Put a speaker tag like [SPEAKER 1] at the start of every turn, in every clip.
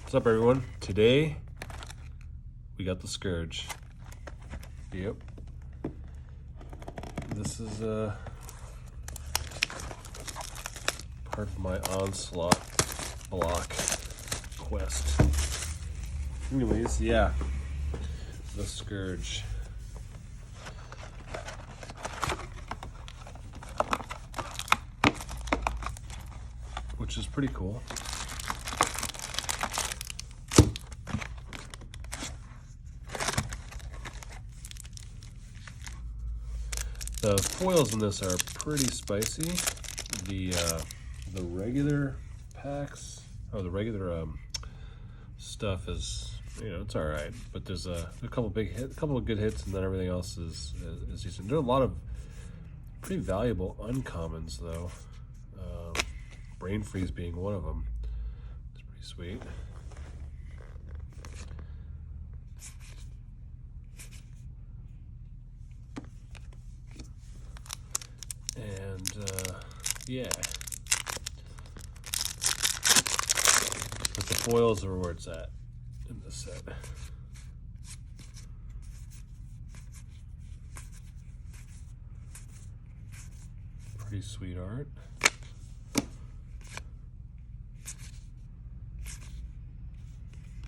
[SPEAKER 1] What's up, everyone? Today we got the Scourge. Yep. This is part of my Onslaught block quest. Anyways, yeah, the Scourge. Which is pretty cool. The foils in this are pretty spicy. The regular packs, or the regular stuff is, it's all right. But there's a couple of good hits, and then everything else is decent. There are a lot of pretty valuable uncommons though. Brain Freeze being one of them. It's pretty sweet. And yeah, but the foils are where it's at in this set. Pretty sweet art.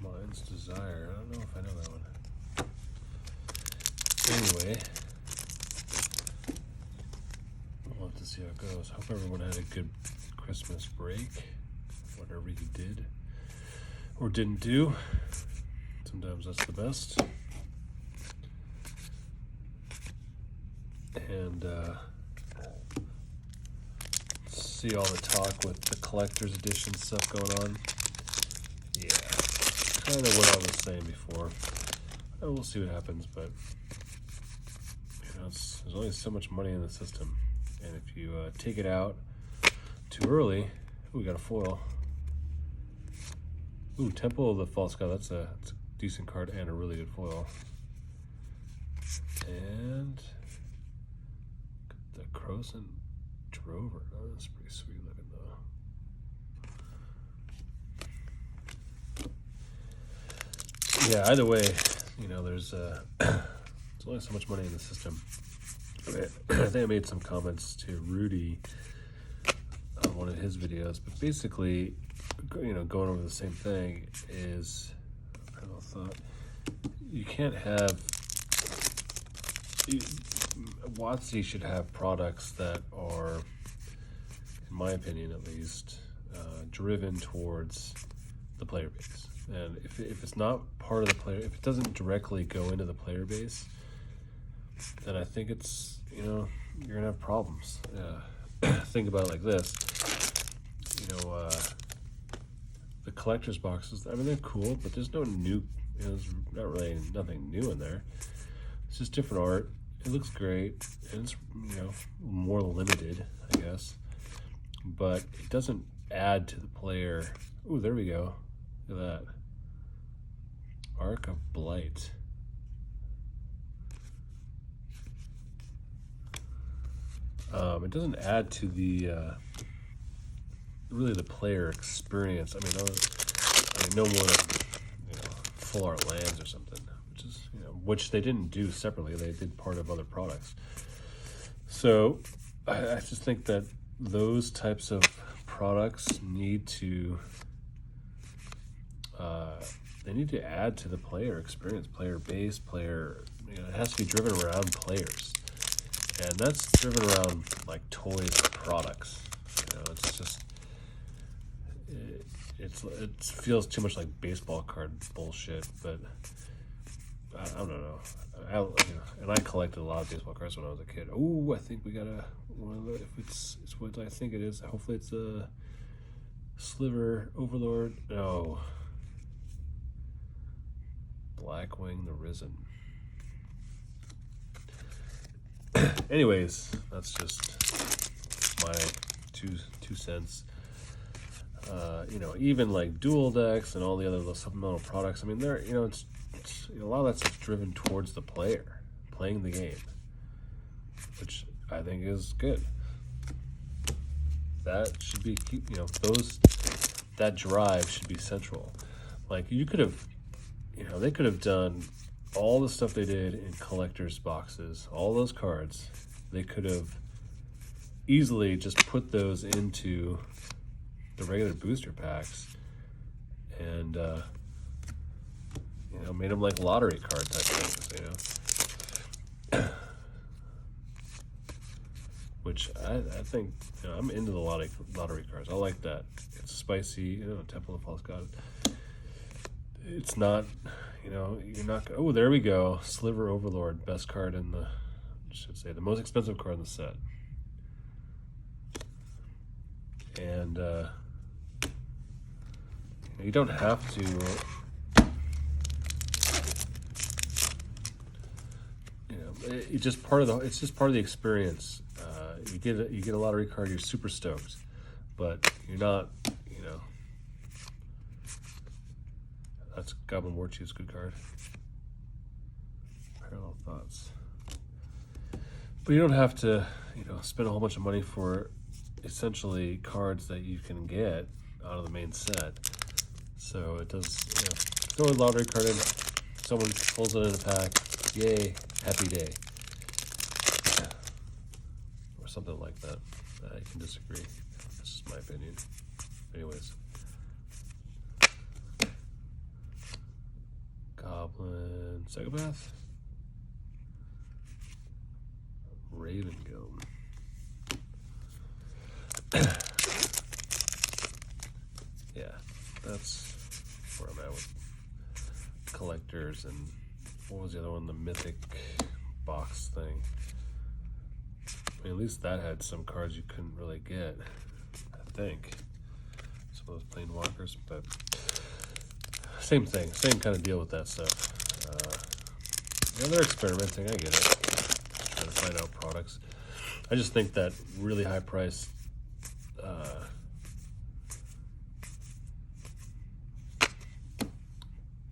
[SPEAKER 1] Mine's Desire. I don't know if I know that one. Anyway, we'll have to see how it goes. Hope everyone had a good Christmas break, whatever you did or didn't do. Sometimes that's the best. And see all the talk with the collector's edition stuff going on. Yeah, kind of what I was saying before. We'll see what happens, but there's only so much money in the system, and if you take it out too early, we got a foil. Ooh, Temple of the False God. That's a decent card and a really good foil. And the Croson Drover. Oh, that's pretty sweet looking though. Yeah, either way, there's only so much money in the system. I think I made some comments to Rudy on one of his videos, but basically, going over the same thing is, I thought, you can't have, WotC should have products that are, in my opinion at least, driven towards the player base. And if it's not part of the player, if it doesn't directly go into the player base, then I think it's, you're gonna have problems. Think about it like this. The collector's boxes, I mean, they're cool, but there's no new, there's not really nothing new in there. It's just different art. It looks great, and it's, more limited, I guess. But it doesn't add to the player. Ooh, there we go. Look at that. Arc of Blight. It doesn't add to the really the player experience. I mean, no more than full art lands or something, which is which they didn't do separately. They did part of other products. So I just think that those types of products need to they need to add to the player experience, player base, player. It has to be driven around players. And that's driven around like toys or products. It's just it feels too much like baseball card bullshit. But I don't know. And I collected a lot of baseball cards when I was a kid. Oh, I think we got one of the. If it's what I think it is. Hopefully it's a Sliver Overlord. No, Blackwing the Risen. Anyways, that's just my two cents. Even like dual decks and all the other little supplemental products. I mean, they're it's a lot of that stuff's driven towards the player playing the game, which I think is good. That should be that drive should be central. Like you could have, they could have done all the stuff they did in collector's boxes, all those cards. They could have easily just put those into the regular booster packs and made them like lottery card type things, which I think I'm into the lottery cards. I like that. It's spicy, Temple of False God. It's not, you're not. Oh, there we go. Sliver Overlord, best card in the, I should say, the most expensive card in the set. And you don't have to. It's just part of the experience. You get a lottery card, you're super stoked, but you're not. That's Goblin War Chief's good card. Parallel Thoughts. But you don't have to, spend a whole bunch of money for essentially cards that you can get out of the main set. So it does, throw a lottery card in, someone pulls it in a pack, yay, happy day. Or something like that. I can disagree. That's just my opinion. Anyways. Goblin Psychopath. Raven Guild. Yeah, that's where I'm at with collectors. And what was the other one? The Mythic box thing. I mean, at least that had some cards you couldn't really get, I think. Some of those Planewalkers, but same thing, same kind of deal with that stuff. They're experimenting, I get it. Trying to find out products. I just think that really high price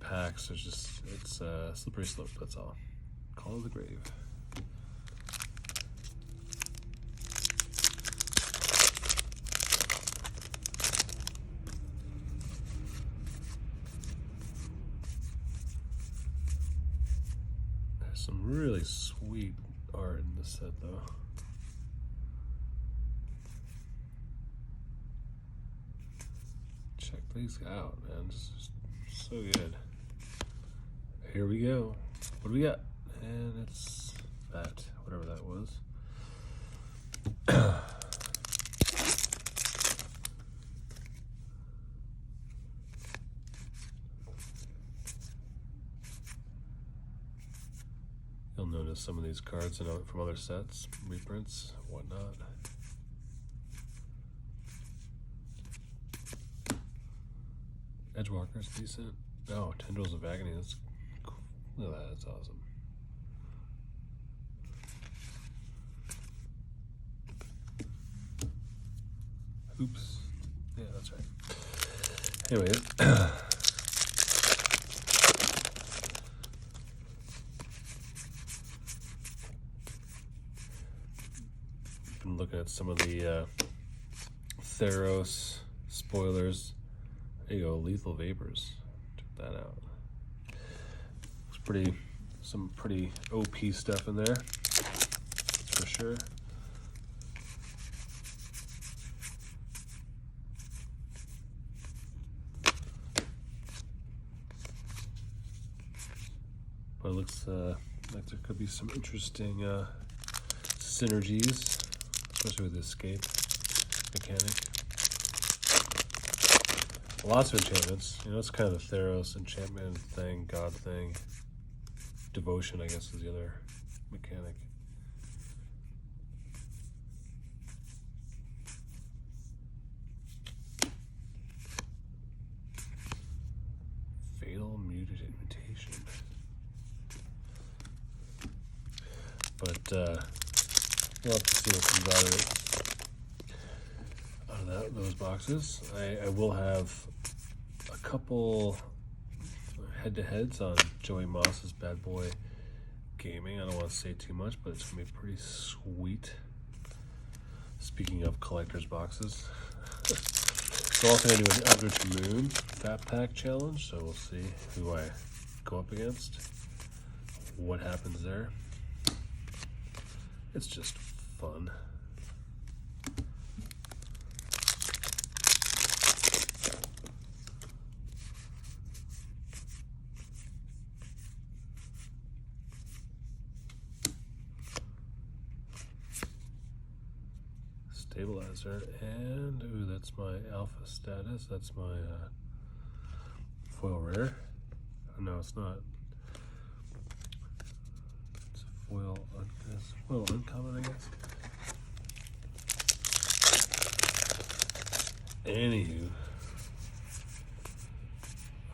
[SPEAKER 1] packs are just, it's a slippery slope, that's all. Call of the Grave. Some really sweet art in this set, though. Check these out, man. This is so good. Here we go. What do we got? And it's that, whatever that was. You'll notice some of these cards from other sets, reprints, whatnot. Edgewalker's decent. Oh, Tendrils of Agony, that's cool. Look at that, that's awesome. Oops. Yeah, that's right. Anyways. Been looking at some of the Theros spoilers. There you go, Lethal Vapors. Check that out. Looks some pretty OP stuff in there, for sure. But it looks like there could be some interesting synergies, especially with the escape mechanic. Lots of enchantments. It's kind of the Theros enchantment thing, god thing. Devotion, I guess, is the other mechanic. Fatal Mutation. But we'll have to see what comes out of those boxes. I will have a couple head-to-heads on Joey Moss's Bad Boy Gaming. I don't want to say too much, but it's going to be pretty sweet. Speaking of collector's boxes. So also gonna do an Eldritch Moon Fat Pack challenge. So we'll see who I go up against, what happens there. It's just fun. Stabilizer, and ooh, that's my alpha status. That's my foil rare. Oh, no, it's not. It's a foil, foil uncommon, I guess. Anywho,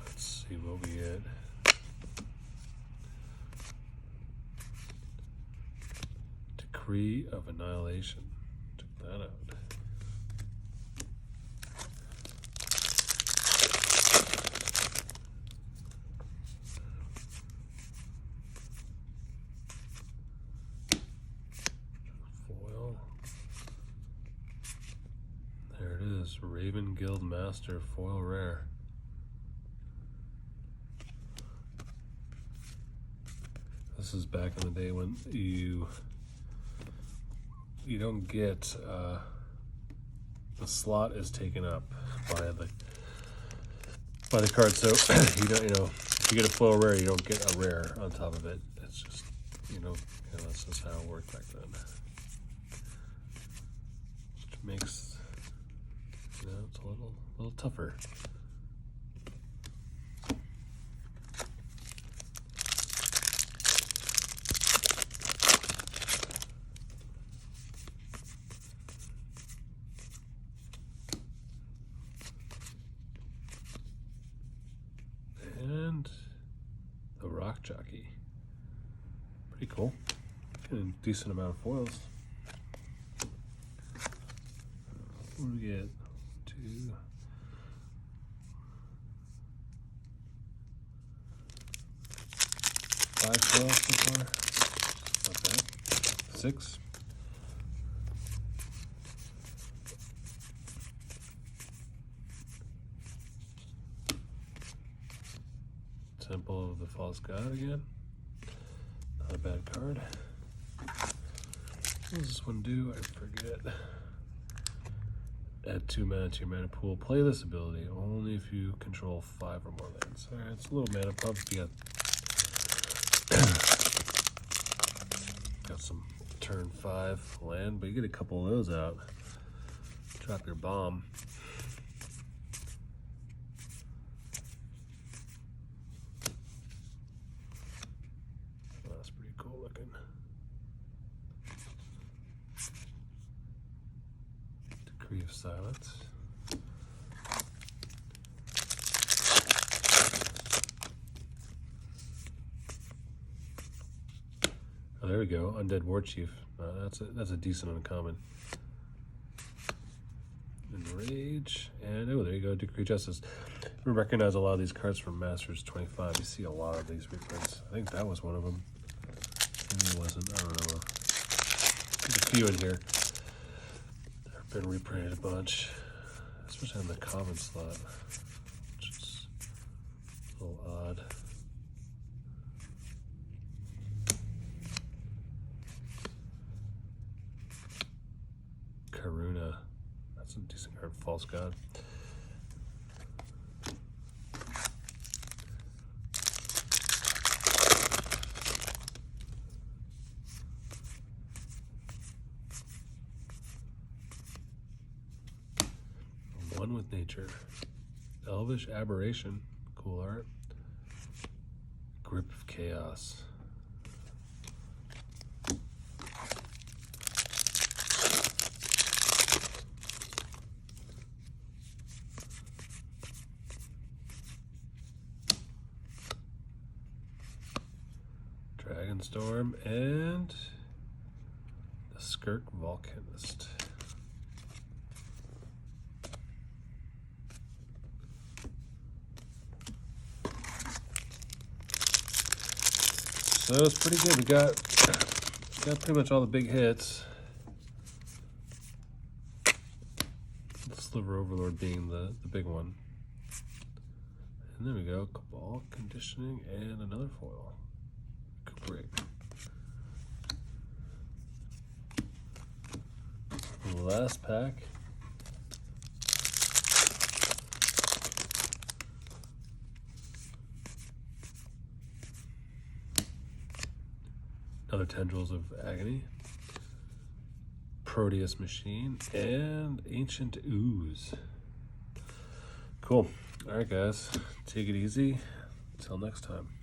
[SPEAKER 1] let's see what we get. Decree of Annihilation. That out. Foil. There it is, Raven Guild Master foil rare. This is back in the day when you don't get the slot is taken up by the card. So if you get a foil rare, you don't get a rare on top of it. It's just that's just how it worked back then. Which makes it's a little tougher. And the Rock Jockey. Pretty cool. Getting a decent amount of foils. What do we get? 2. 5 foils so far. Not bad. 6. Temple of the False God again. Not a bad card. What does this one do? I forget. Add 2 mana to your mana pool. Play this ability only if you control 5 or more lands. Alright, it's a little mana pump if you got some turn 5 land, but you get a couple of those out. Drop your bomb. That's pretty cool looking. Decree of Silence. Oh, there we go. Undead War Chief. That's a decent uncommon. Enrage, and oh, there you go. Decree Justice. We recognize a lot of these cards from Masters 25. You see a lot of these reprints. I think that was one of them. Maybe it wasn't. I don't know. There's a few in here. They've been reprinted a bunch, especially on the common slot, which is a little odd. Karuna. That's a decent card. False God. One with Nature. Elvish Aberration. Cool art. Grip of Chaos. Dragonstorm and the Scourge Volcanist. So it's pretty good. We got pretty much all the big hits. Let's Sliver Overlord being the big one. And there we go, Cabal Conditioning and another foil. Great. Last pack. Another Tendrils of Agony, Proteus Machine, and Ancient Ooze. Cool. All right, guys, take it easy. Until next time.